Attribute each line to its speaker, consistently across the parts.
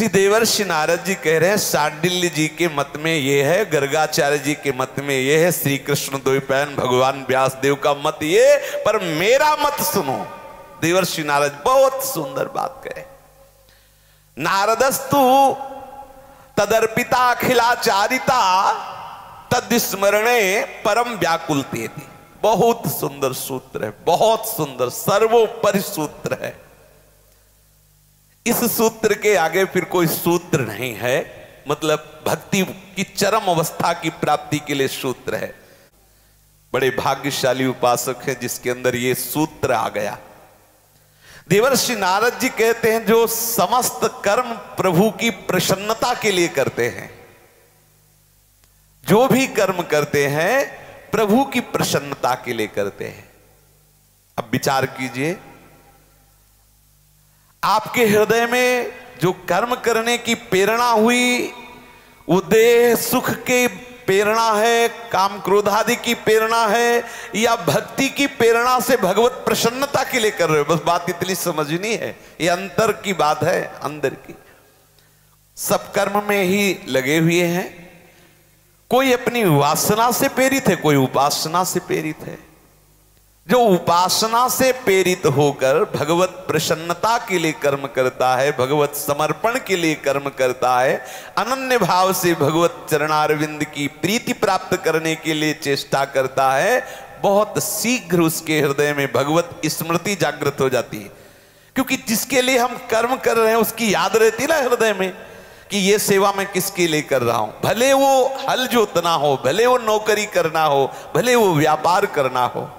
Speaker 1: श्री देवर्षि नारद जी कह रहे हैं शांडिल्य जी के मत में ये है, गर्गाचार्य जी के मत में ये है, श्री कृष्ण द्वैपायन भगवान व्यासदेव का मत ये, पर मेरा मत सुनो। देवर्षि नारद बहुत सुंदर बात कहे। नारदस्तु तदर्पिता अखिलाचारिता तद्स्मरणे परम व्याकुलते थी। बहुत सुंदर सूत्र है, बहुत सुंदर, सर्वोपरि सूत्र है। इस सूत्र के आगे फिर कोई सूत्र नहीं है, मतलब भक्ति की चरम अवस्था की प्राप्ति के लिए सूत्र है। बड़े भाग्यशाली उपासक है जिसके अंदर ये सूत्र आ गया। देवर्षि नारद जी कहते हैं जो समस्त कर्म प्रभु की प्रसन्नता के लिए करते हैं, जो भी कर्म करते हैं प्रभु की प्रसन्नता के लिए करते हैं। अब विचार कीजिए, आपके हृदय में जो कर्म करने की प्रेरणा हुई वो देह सुख के प्रेरणा है, काम क्रोध आदि की प्रेरणा है, या भक्ति की प्रेरणा से भगवत प्रसन्नता के लिए कर रहे हो। बस बात इतनी समझनी है, ये अंतर की बात है, अंदर की। सब कर्म में ही लगे हुए हैं, कोई अपनी वासना से प्रेरित है, कोई उपासना से प्रेरित है। जो उपासना से प्रेरित होकर भगवत प्रसन्नता के लिए कर्म करता है, भगवत समर्पण के लिए कर्म करता है, अनन्य भाव से भगवत चरणारविंद की प्रीति प्राप्त करने के लिए चेष्टा करता है, बहुत शीघ्र उसके हृदय में भगवत स्मृति जागृत हो जाती है। क्योंकि जिसके लिए हम कर्म कर रहे हैं उसकी याद रहती ना हृदय में कि ये सेवा मैं किसके लिए कर रहा हूं। भले वो हल जोतना हो, भले वो नौकरी करना हो, भले वो व्यापार करना हो।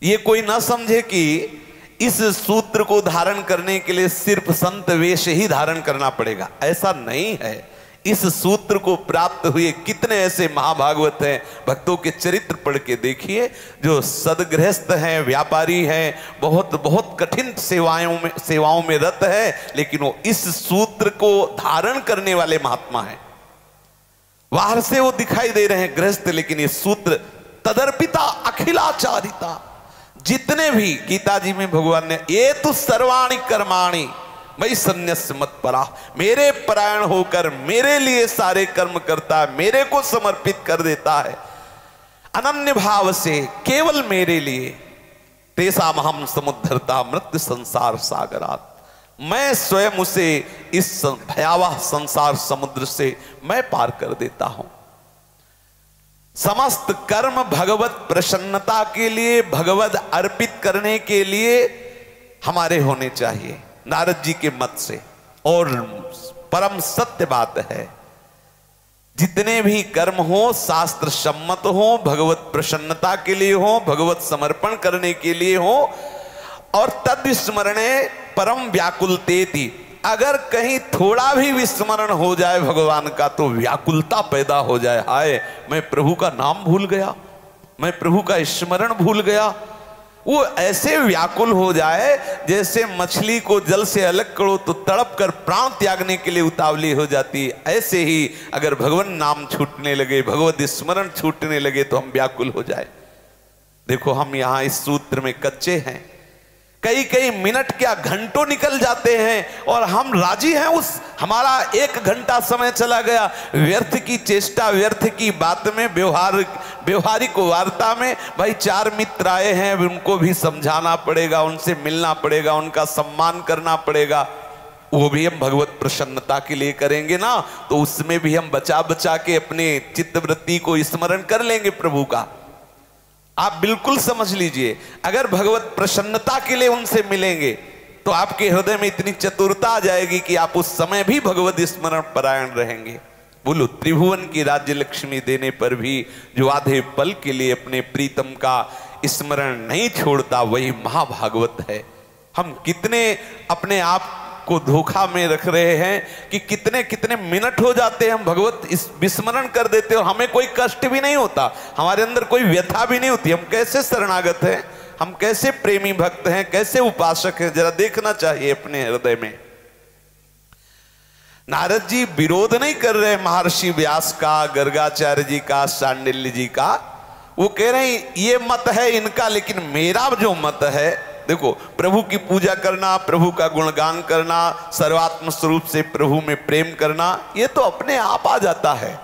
Speaker 1: ये कोई ना समझे कि इस सूत्र को धारण करने के लिए सिर्फ संत वेश ही धारण करना पड़ेगा, ऐसा नहीं है। इस सूत्र को प्राप्त हुए कितने ऐसे महाभागवत हैं, भक्तों के चरित्र पढ़ के देखिए, जो सदगृहस्थ हैं, व्यापारी हैं, बहुत बहुत कठिन सेवाओं में रत है, लेकिन वो इस सूत्र को धारण करने वाले महात्मा हैं। बाहर से वो दिखाई दे रहे हैं गृहस्थ, लेकिन ये सूत्र तदर्पिता अखिलाचारिता, जितने भी गीता जी में भगवान ने ये तो सर्वाणि कर्माणि मयि सन्न्यस्य मत्परा, मेरे परायण होकर मेरे लिए सारे कर्म करता है, मेरे को समर्पित कर देता है अनन्य भाव से, केवल मेरे लिए। तेषामहं समुद्धरता मृत्यु संसार सागरात्, मैं स्वयं उसे इस भयावह संसार समुद्र से मैं पार कर देता हूं। समस्त कर्म भगवत प्रसन्नता के लिए, भगवत अर्पित करने के लिए हमारे होने चाहिए, नारद जी के मत से। और परम सत्य बात है, जितने भी कर्म हो शास्त्र सम्मत हो, भगवत प्रसन्नता के लिए हो, भगवत समर्पण करने के लिए हो, और तद स्मरणे परम व्याकुलतेति, अगर कहीं थोड़ा भी विस्मरण हो जाए भगवान का तो व्याकुलता पैदा हो जाए। हाय, मैं प्रभु का नाम भूल गया, मैं प्रभु का स्मरण भूल गया। वो ऐसे व्याकुल हो जाए जैसे मछली को जल से अलग करो तो तड़प कर प्राण त्यागने के लिए उतावली हो जाती है। ऐसे ही अगर भगवान नाम छूटने लगे, भगवत स्मरण छूटने लगे तो हम व्याकुल हो जाए। देखो, हम यहाँ इस सूत्र में कच्चे हैं, कई कई मिनट क्या घंटों निकल जाते हैं और हम राजी हैं, उस हमारा 1 घंटा समय चला गया व्यर्थ की चेष्टा, व्यर्थ की बात में, व्यवहारिक वार्ता में। भाई 4 मित्र आए हैं, उनको भी समझाना पड़ेगा, उनसे मिलना पड़ेगा, उनका सम्मान करना पड़ेगा। वो भी हम भगवत प्रसन्नता के लिए करेंगे ना, तो उसमें भी हम बचा बचा के अपने चित्तवृत्ति को स्मरण कर लेंगे प्रभु का। आप बिल्कुल समझ लीजिए, अगर भगवत प्रसन्नता के लिए उनसे मिलेंगे तो आपके हृदय में इतनी चतुरता आ जाएगी कि आप उस समय भी भगवत स्मरण परायण रहेंगे। बोलो, त्रिभुवन की राज्य लक्ष्मी देने पर भी जो आधे पल के लिए अपने प्रीतम का स्मरण नहीं छोड़ता वही महाभागवत है। हम कितने अपने आप को धोखा में रख रहे हैं कि कितने कितने मिनट हो जाते हैं हम भगवत इस विस्मरण कर देते हैं और हमें कोई कष्ट भी नहीं होता, हमारे अंदर कोई व्यथा भी नहीं होती। हम कैसे शरणागत हैं, हम कैसे प्रेमी भक्त हैं, कैसे उपासक हैं, जरा देखना चाहिए अपने हृदय में। नारद जी विरोध नहीं कर रहे महर्षि व्यास का, गर्गाचार्य जी का, शांडिल्य जी का। वो कह रहे हैं ये मत है इनका, लेकिन मेरा जो मत है देखो, प्रभु की पूजा करना, प्रभु का गुणगान करना, सर्वात्म स्वरूप से प्रभु में प्रेम करना, ये तो अपने आप आ जाता है।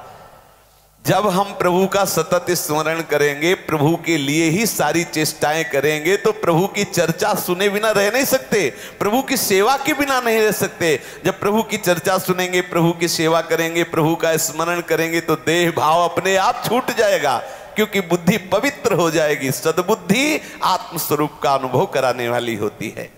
Speaker 1: जब हम प्रभु का सतत स्मरण करेंगे, प्रभु के लिए ही सारी चेष्टाएं करेंगे, तो प्रभु की चर्चा सुने बिना रह नहीं सकते, प्रभु की सेवा के बिना नहीं रह सकते। जब प्रभु की चर्चा सुनेंगे, प्रभु की सेवा करेंगे, प्रभु का स्मरण करेंगे, तो देह भाव अपने आप छूट जाएगा, क्योंकि बुद्धि पवित्र हो जाएगी। सद्बुद्धि आत्मस्वरूप का अनुभव कराने वाली होती है।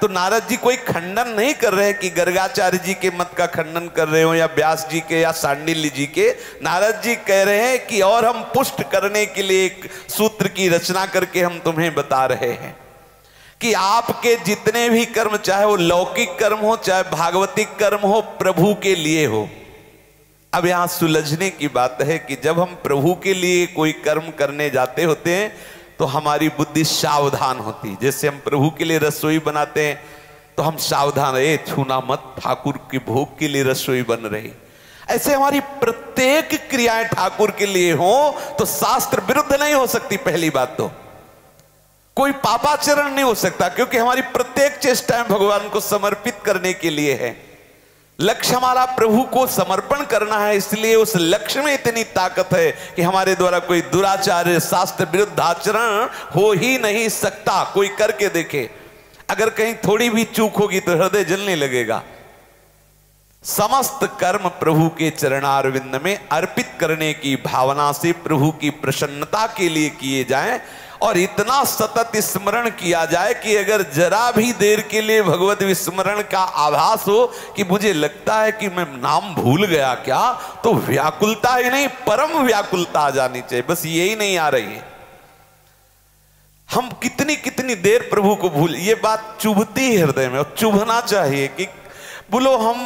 Speaker 1: तो नारद जी कोई खंडन नहीं कर रहे कि गर्गाचार्य जी के मत का खंडन कर रहे हो, या व्यास जी के, या सांडिल्य जी के। नारद जी कह रहे हैं कि और हम पुष्ट करने के लिए एक सूत्र की रचना करके हम तुम्हें बता रहे हैं कि आपके जितने भी कर्म, चाहे वो लौकिक कर्म हो, चाहे भागवतिक कर्म हो, प्रभु के लिए हो। अब यहां सुलझने की बात है कि जब हम प्रभु के लिए कोई कर्म करने जाते होते हैं तो हमारी बुद्धि सावधान होती। जैसे हम प्रभु के लिए रसोई बनाते हैं तो हम सावधान रहे, छूना मत, ठाकुर के भोग के लिए रसोई बन रही। ऐसे हमारी प्रत्येक क्रियाएं ठाकुर के लिए हो तो शास्त्र विरुद्ध नहीं हो सकती। पहली बात तो कोई पापाचरण नहीं हो सकता, क्योंकि हमारी प्रत्येक चेष्टाएं भगवान को समर्पित करने के लिए है। लक्ष्य हमारा प्रभु को समर्पण करना है, इसलिए उस लक्ष्य में इतनी ताकत है कि हमारे द्वारा कोई दुराचार्य, शास्त्र विरुद्ध आचरण हो ही नहीं सकता। कोई करके देखे, अगर कहीं थोड़ी भी चूक होगी तो हृदय जलने लगेगा। समस्त कर्म प्रभु के चरणारविंद में अर्पित करने की भावना से प्रभु की प्रसन्नता के लिए किए जाएं, और इतना सतत स्मरण किया जाए कि अगर जरा भी देर के लिए भगवत विस्मरण का आभास हो कि मुझे लगता है कि मैं नाम भूल गया क्या, तो व्याकुलता ही नहीं, परम व्याकुलता आ जानी चाहिए। बस यही नहीं आ रही है। हम कितनी कितनी देर प्रभु को भूल, ये बात चुभती है हृदय में, और चुभना चाहिए कि बोलो हम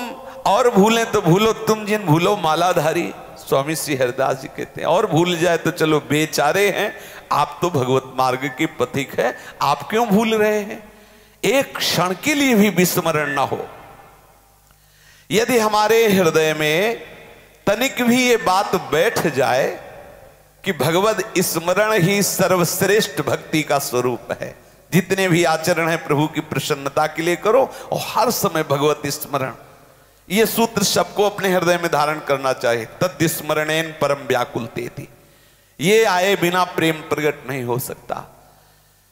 Speaker 1: और भूलें तो भूलो तुम जिन भूलो मालाधारी। स्वामी श्री हरिदास जी कहते हैं, और भूल जाए तो चलो बेचारे हैं, आप तो भगवत मार्ग के पथिक है, आप क्यों भूल रहे हैं। एक क्षण के लिए भी विस्मरण ना हो। यदि हमारे हृदय में तनिक भी ये बात बैठ जाए कि भगवत स्मरण ही सर्वश्रेष्ठ भक्ति का स्वरूप है, जितने भी आचरण है प्रभु की प्रसन्नता के लिए करो, और हर समय भगवत स्मरण। ये सूत्र सबको अपने हृदय में धारण करना चाहिए। तद स्मरणेन परम व्याकुलते थी, ये आए बिना प्रेम प्रकट नहीं हो सकता।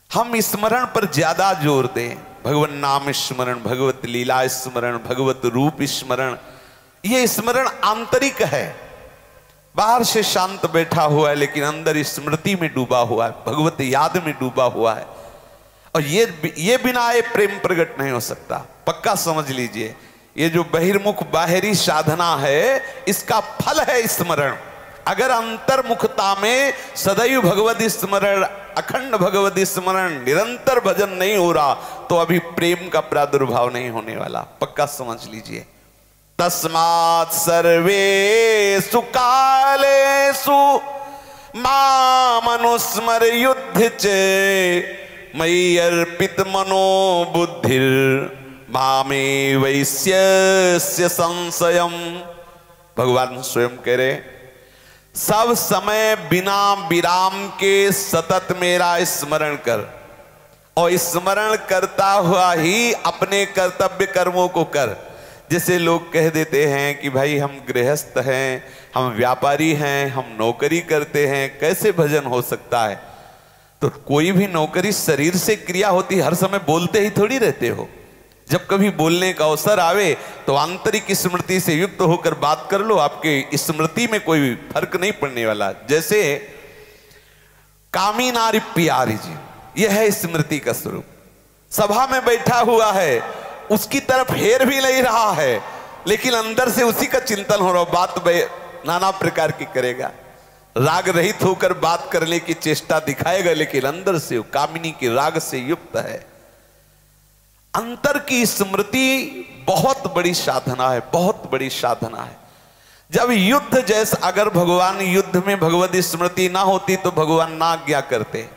Speaker 1: हम स्मरण पर ज्यादा जोर दें, भगवत नाम स्मरण, भगवत लीला स्मरण, भगवत रूप स्मरण। ये स्मरण आंतरिक है, बाहर से शांत बैठा हुआ है लेकिन अंदर स्मृति में डूबा हुआ है, भगवत याद में डूबा हुआ है। और ये बिना आए प्रेम प्रकट नहीं हो सकता। पक्का समझ लीजिए, ये जो बहिर्मुख बाहरी साधना है, इसका फल है स्मरण। अगर अंतर्मुखता में सदैव भगवत स्मरण, अखंड भगवत स्मरण, निरंतर भजन नहीं हो रहा, तो अभी प्रेम का प्रादुर्भाव नहीं होने वाला। पक्का समझ लीजिए। तस्मात् सर्वेषु कालेषु मामनुस्मर युद्ध च मयि अर्पित मनो बुद्धिर मामे वैश्यस्य संशयम। भगवान स्वयं कह रहे, सब समय बिना विराम के सतत मेरा स्मरण कर, और स्मरण करता हुआ ही अपने कर्तव्य कर्मों को कर। जैसे लोग कह देते हैं कि भाई हम गृहस्थ हैं, हम व्यापारी हैं, हम नौकरी करते हैं, कैसे भजन हो सकता है। तो कोई भी नौकरी शरीर से क्रिया होती, हर समय बोलते ही थोड़ी रहते हो। जब कभी बोलने का अवसर आवे तो आंतरिक स्मृति से युक्त होकर बात कर लो, आपके स्मृति में कोई फर्क नहीं पड़ने वाला। जैसे कामी नारी प्यारी जी, यह है स्मृति का स्वरूप। सभा में बैठा हुआ है, उसकी तरफ हेर भी नहीं रहा है, लेकिन अंदर से उसी का चिंतन हो रहा, बात नाना प्रकार की करेगा, राग रहित होकर बात करने की चेष्टा दिखाएगा, लेकिन अंदर से वो कामिनी के राग से युक्त है। अंतर की स्मृति बहुत बड़ी साधना है, बहुत बड़ी साधना है। जब युद्ध जैसा, अगर भगवान युद्ध में भगवत स्मृति ना होती तो भगवान ना आज्ञा करते।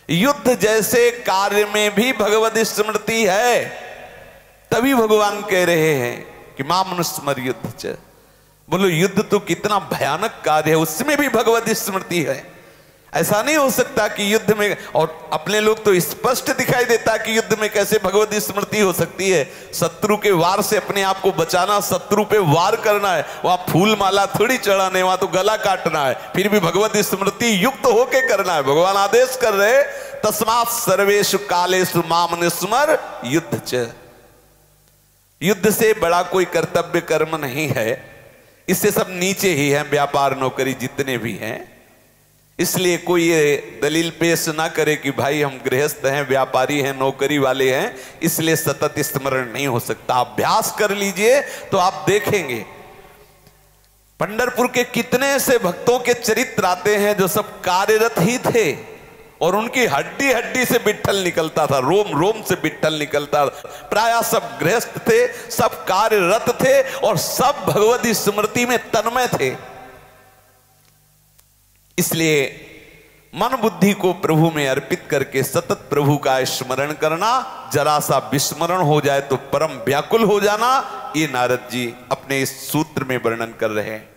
Speaker 1: युद्ध जैसे कार्य में भी भगवत स्मृति है, तभी भगवान कह रहे हैं कि मामनुस्मर युद्ध च। बोलो, युद्ध तो कितना भयानक कार्य है, उसमें भी भगवत स्मृति है। ऐसा नहीं हो सकता कि युद्ध में, और अपने लोग तो स्पष्ट दिखाई देता कि युद्ध में कैसे भगवत स्मृति हो सकती है। शत्रु के वार से अपने आप को बचाना, शत्रु पे वार करना है, वहां फूल माला थोड़ी चढ़ाने, वहां तो गला काटना है, फिर भी भगवत स्मृति युक्त होके करना है। भगवान आदेश कर रहे तस्मात् सर्वेषु कालेषु माम निस्मर युद्ध च। युद्ध से बड़ा कोई कर्तव्य कर्म नहीं है, इससे सब नीचे ही हैं, व्यापार नौकरी जितने भी हैं। इसलिए कोई ये दलील पेश ना करे कि भाई हम गृहस्थ हैं, व्यापारी हैं, नौकरी वाले हैं, इसलिए सतत स्मरण नहीं हो सकता। अभ्यास कर लीजिए तो आप देखेंगे पंढरपुर के कितने से भक्तों के चरित्र आते हैं जो सब कार्यरत ही थे, और उनकी हड्डी हड्डी से विट्ठल निकलता था, रोम रोम से विट्ठल निकलता था। प्रायः सब गृहस्थ थे, सब कार्यरत थे, और सब भगवती स्मृति में तन्मय थे। इसलिए मन बुद्धि को प्रभु में अर्पित करके सतत प्रभु का स्मरण करना, जरा सा विस्मरण हो जाए तो परम व्याकुल हो जाना, ये नारद जी अपने इस सूत्र में वर्णन कर रहे हैं।